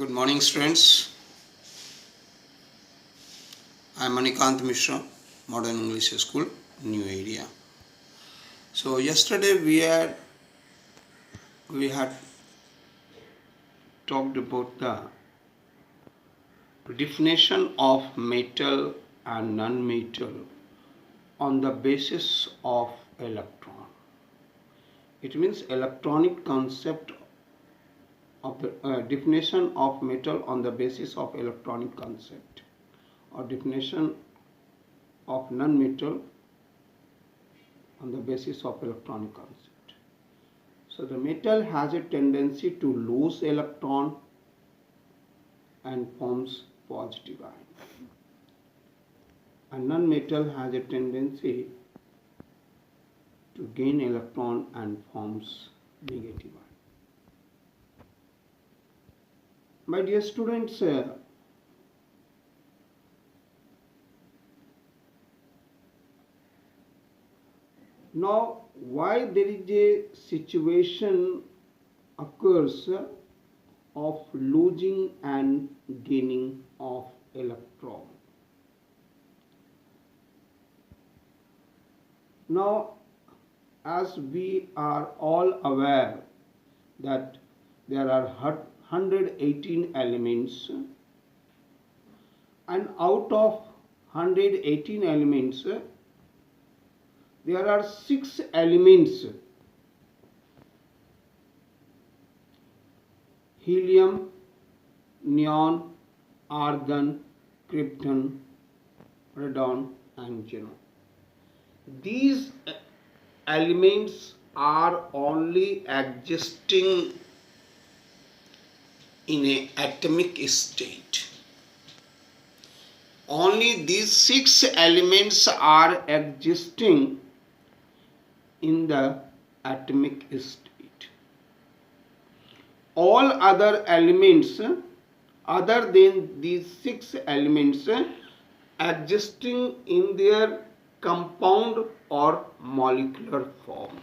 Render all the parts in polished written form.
Good morning, students. I am Manikant Mishra, Modern English School, New Area. So yesterday we had talked about the definition of metal and non-metal on the basis of electron. It means electronic concept of the definition of metal on the basis of electronic concept, or definition of non-metal on the basis of electronic concept. So the metal has a tendency to lose electron and forms positive ion. And non-metal has a tendency to gain electron and forms negative ion. My dear students, now why there is a situation occurs of losing and gaining of electron. Now, as we are all aware that there are 118 elements, and out of 118 elements there are 6 elements: helium, neon, argon, krypton, radon and xenon. These elements are only existing in an atomic state. Only these 6 elements are existing in the atomic state. All other elements other than these 6 elements existing in their compound or molecular form.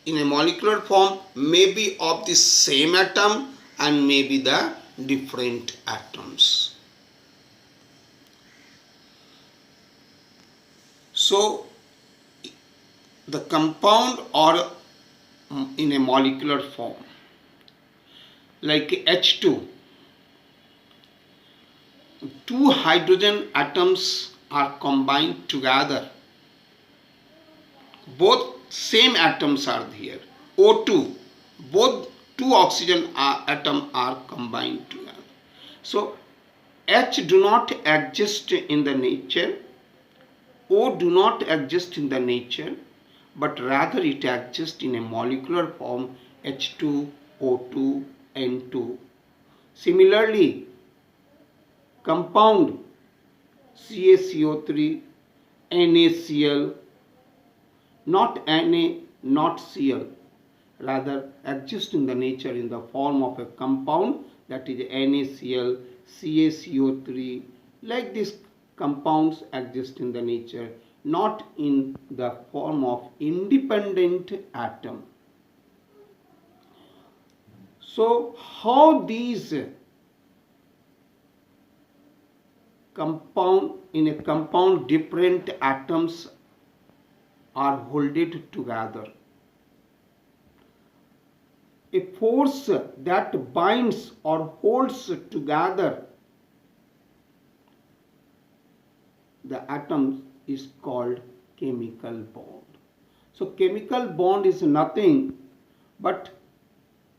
In a molecular form may be of the same atom and may be the different atoms. So the compound or in a molecular form, like H2, 2 hydrogen atoms are combined together. Both same atoms are here. O2, both 2 oxygen atoms are combined together. So H do not exist in the nature, O do not exist in the nature, but rather it exists in a molecular form, H2, O2, N2. Similarly, compound CaCO3, NaCl, not Na, not Cl, rather exist in the nature in the form of a compound, that is NaCl, CaCO3. Like these compounds exist in the nature, not in the form of independent atom. So how these compound different atoms are holded together? A force that binds or holds together the atoms is called chemical bond. So chemical bond is nothing but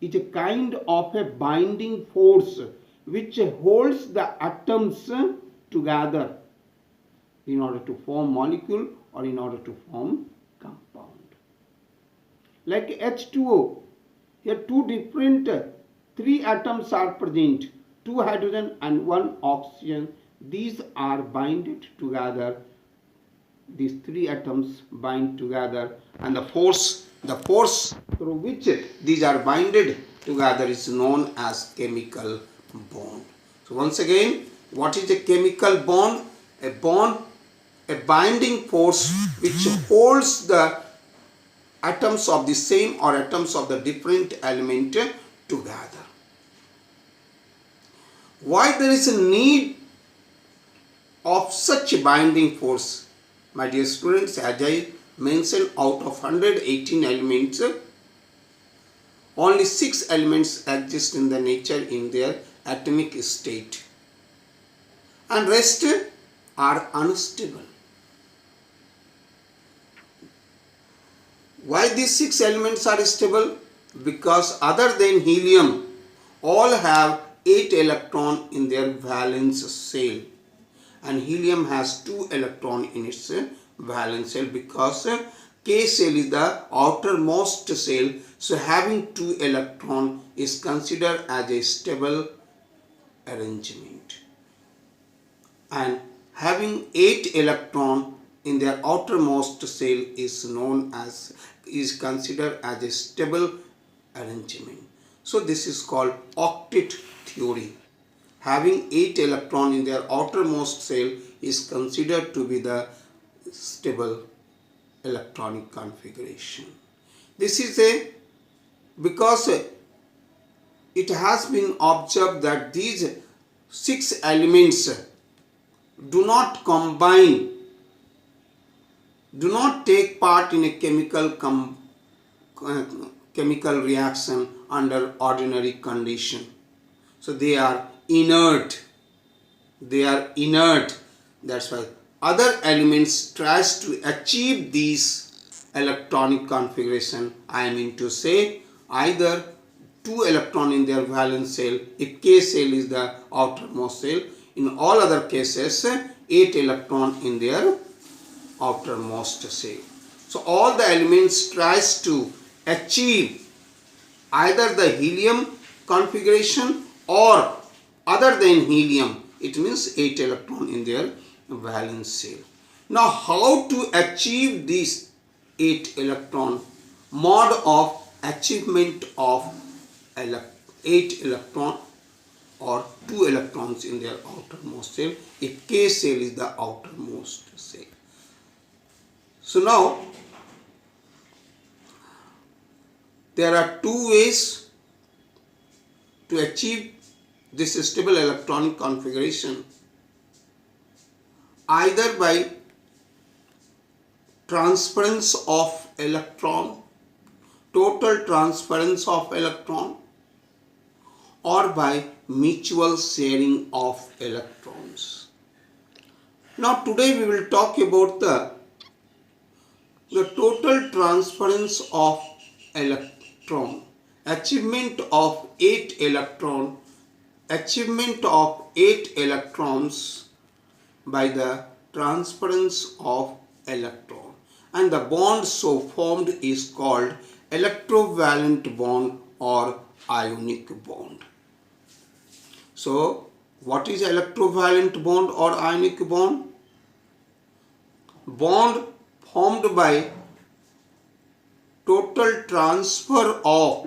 is a kind of a binding force which holds the atoms together in order to form molecule or in order to form compound. Like H2O, here 3 atoms are present, 2 hydrogen and 1 oxygen. These are binded together. These 3 atoms bind together, and the force through which these are binded together is known as chemical bond. So once again, what is a chemical bond? A binding force which holds the atoms of the same or atoms of the different element together. Why there is a need of such binding force? My dear students, as I mentioned, out of 118 elements, only 6 elements exist in the nature in their atomic state, and rest are unstable. Why these 6 elements are stable? Because other than helium, all have 8 electrons in their valence shell, and helium has 2 electrons in its valence shell, because K shell is the outermost shell, so having 2 electrons is considered as a stable arrangement, and having 8 electrons in their outermost shell is considered as a stable arrangement. So this is called octet theory. Having 8 electrons in their outermost shell is considered to be the stable electronic configuration. This is because it has been observed that these 6 elements do not combine, do not take part in a chemical reaction under ordinary condition. So they are inert. That's why other elements tries to achieve these electronic configuration. I mean to say, either 2 electrons in their valence shell, if K shell is the outermost shell. In all other cases, 8 electrons in their outermost shell. So all the elements tries to achieve either the helium configuration or other than helium. It means 8 electrons in their valence shell. Now how to achieve this 8 electron? Mode of achievement of 8 electron or 2 electrons in their outermost shell, if K shell is the outermost shell. So now there are 2 ways to achieve this stable electronic configuration, either by transference of electron, total transference of electron, or by mutual sharing of electrons. Now today we will talk about the total transference of electron, achievement of 8 electrons by the transference of electron, and the bond so formed is called electrovalent bond or ionic bond. So what is electrovalent bond or ionic bond? Bond formed by total transfer of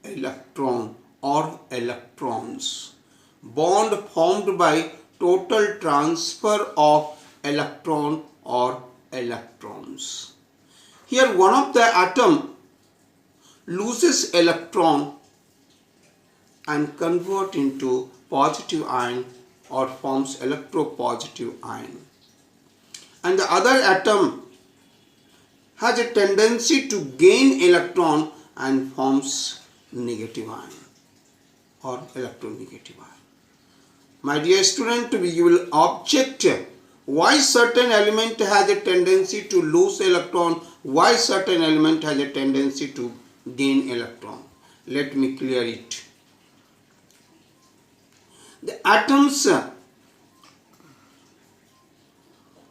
electron or electrons. Bond formed by total transfer of electron or electrons. Here one of the atom loses electron and convert into positive ion or forms electropositive ion, and the other atom has a tendency to gain electron and forms negative ion or electronegative ion. My dear student, you will object why certain element has a tendency to lose electron, why certain element has a tendency to gain electron. Let me clear it. The atoms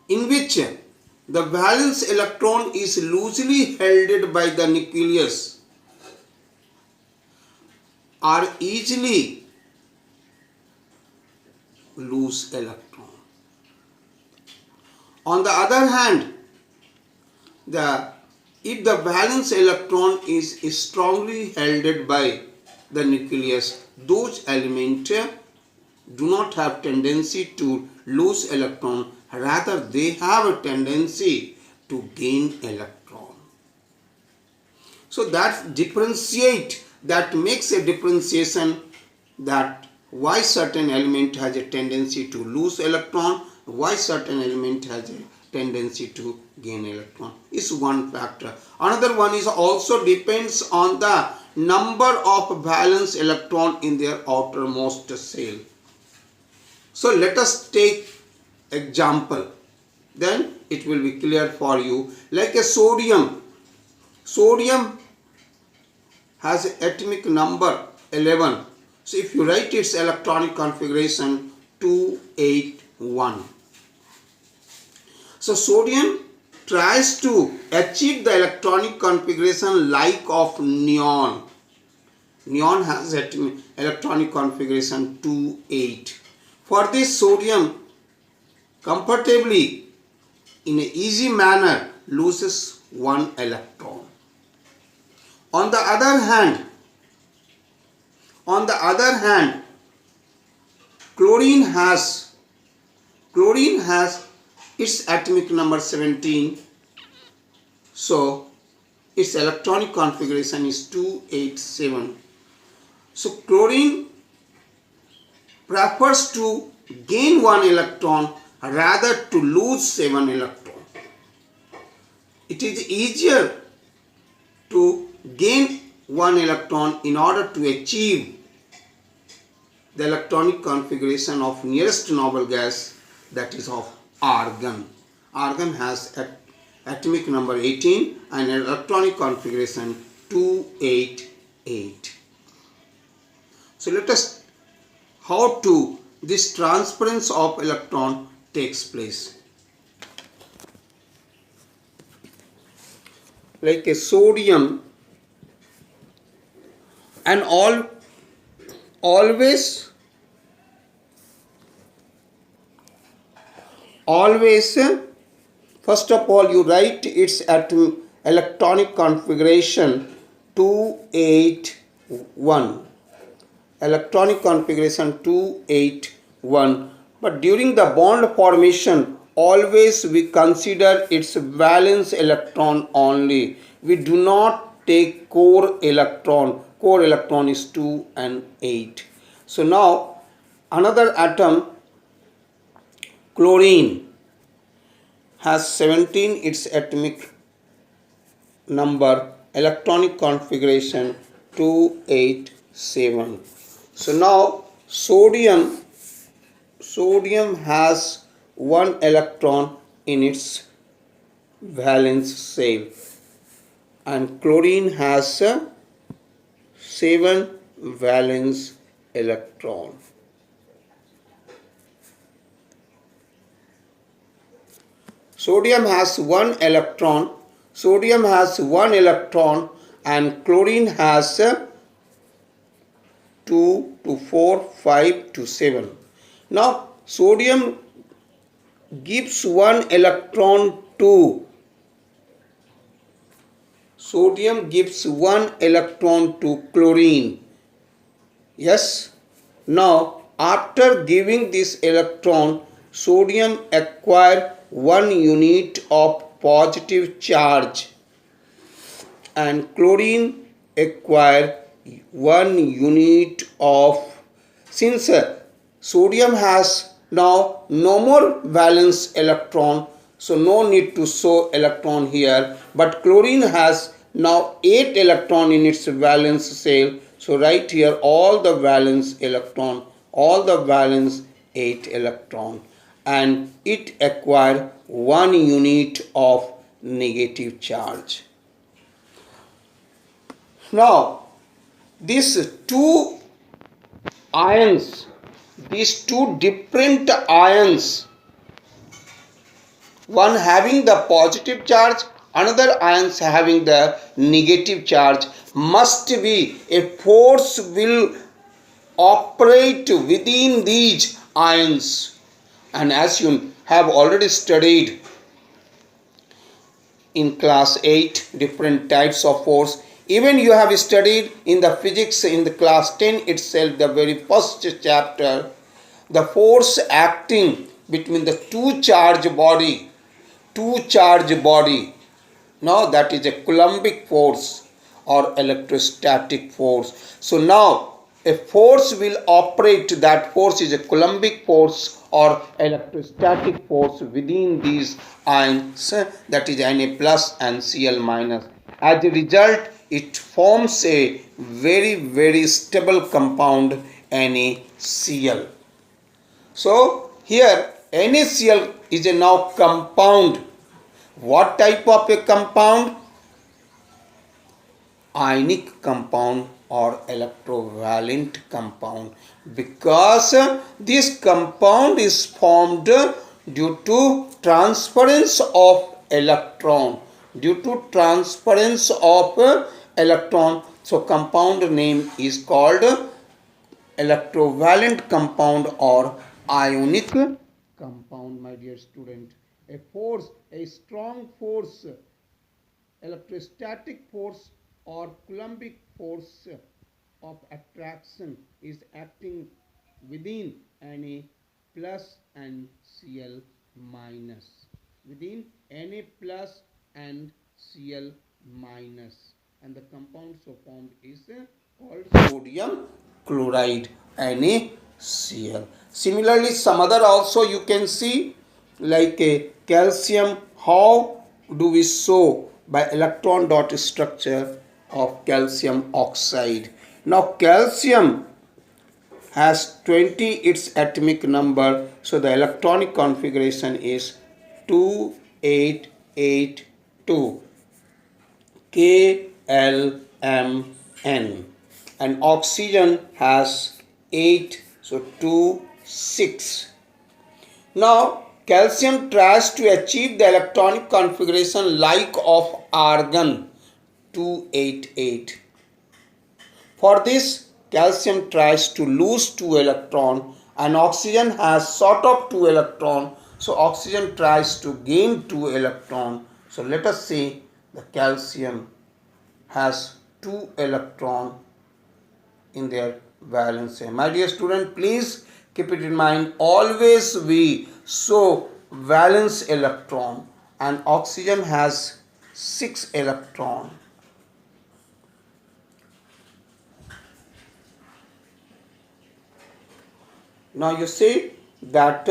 in which the valence electron is loosely held by the nucleus are easily lose electron. On the other hand, if the valence electron is strongly held by the nucleus, those elements do not have tendency to lose electron, rather they have a tendency to gain electron. So that differentiate that makes a differentiation that why certain element has a tendency to lose electron, why certain element has a tendency to gain electron is one factor. Another one is also depends on the number of valence electron in their outermost shell. So let us take example, then it will be clear for you. Like a sodium has an atomic number 11. So if you write its electronic configuration 281. So sodium tries to achieve the electronic configuration like of neon. Neon has electronic configuration 28. For this, sodium comfortably in an easy manner loses one electron. On the other hand, chlorine has its atomic number 17. So its electronic configuration is 287. So chlorine prefers to gain one electron rather to lose 7 electron. It is easier to gain one electron in order to achieve the electronic configuration of nearest noble gas, that is of argon. Argon has atomic number 18 and electronic configuration 288. So let us how to this transference of electron takes place. Like a sodium and always first of all you write its electronic configuration 281. Electronic configuration 281. But during the bond formation, always we consider its valence electron only. We do not take core electron. Core electron is 2 and 8. So now another atom, chlorine, has 17 its atomic number, electronic configuration 287. So now sodium has 1 electron in its valence shell and chlorine has 7 valence electron. Sodium has 1 electron and chlorine has 2 to 4, 5 to 7. Now sodium gives 1 electron to chlorine. Yes. Now after giving this electron, sodium acquire 1 unit of positive charge and chlorine acquire 1 unit of, since sodium has now no more valence electron, so no need to show electron here, but chlorine has now 8 electron in its valence shell, so write here all the valence 8 electron, and it acquire 1 unit of negative charge. Now these two different ions, one having the positive charge, another ions having the negative charge, must be a force will operate within these ions. And as you have already studied in class 8 different types of force, even you have studied in the physics in the class 10 itself, the very first chapter, the force acting between the two charge body. Now that is a Coulombic force, or electrostatic force. So now a force will operate, that force is a Coulombic force or electrostatic force within these ions, that is Na plus and Cl minus. As a result, it forms a very stable compound NaCl. So here NaCl is a now compound. What type of a compound? Ionic compound or electrovalent compound, because this compound is formed due to transference of electron, so compound name is called electrovalent compound or ionic compound. My dear student, a force, a strong force, electrostatic force or Coulombic force of attraction is acting within Na plus and Cl minus, within Na plus and Cl minus, and the compound so formed is called sodium chloride, NaCl. Similarly, some other also you can see, like a calcium. How do we show? By electron dot structure of calcium oxide. Now calcium has 20 its atomic number, so the electronic configuration is 2882 KLMN, and oxygen has 8, so 2 6. Now calcium tries to achieve the electronic configuration like of argon 288. For this, calcium tries to lose 2 electron and oxygen has sort of 2 electron, so oxygen tries to gain 2 electron. So let us say the calcium has 2 electron in their valence chain. My dear student, please keep it in mind, always we show valence electron, and oxygen has 6 electron. Now you see that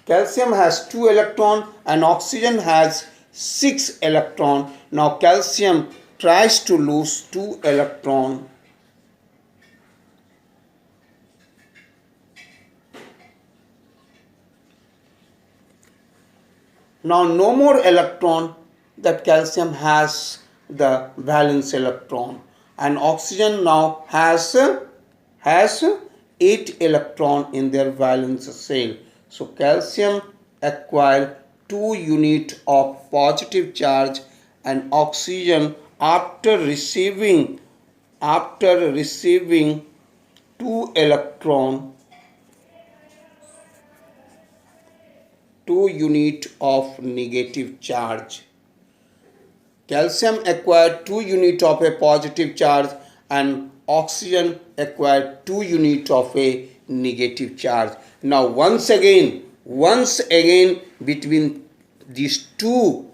calcium has 2 electron and oxygen has 6 electron. Now calcium tries to lose 2 electron. Now no more electron, that calcium has the valence electron, and oxygen now has 8 electron in their valence shell. So calcium acquire 2 unit of positive charge, and oxygen after receiving 2 electron, 2 unit of negative charge. Calcium acquired 2 unit of a positive charge and oxygen acquired 2 unit of a negative charge. Now once again between these two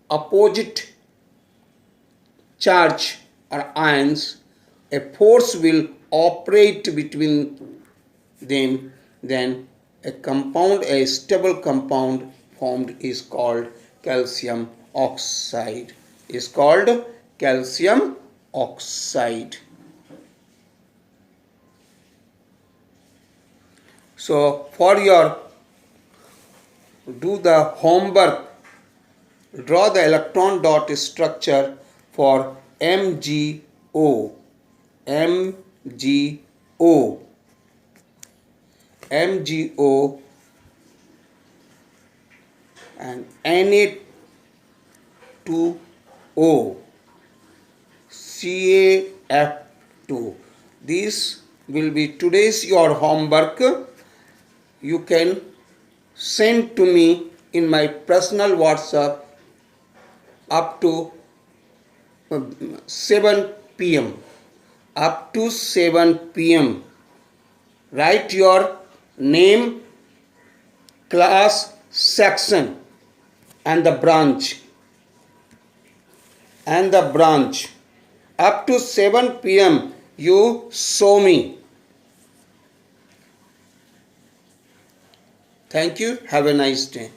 opposite charge or ions, a force will operate between them, then a compound, a stable compound formed is called calcium oxide, is called calcium oxide. So for your do the homework, draw the electron dot structure for MgO, MgO, MgO and Na2O, CaF2. This will be today's your homework. You can send to me in my personal WhatsApp up to 7 p.m. Up to 7 p.m. Write your name, class, section and the branch up to 7 p.m. you show me. Thank you. Have a nice day.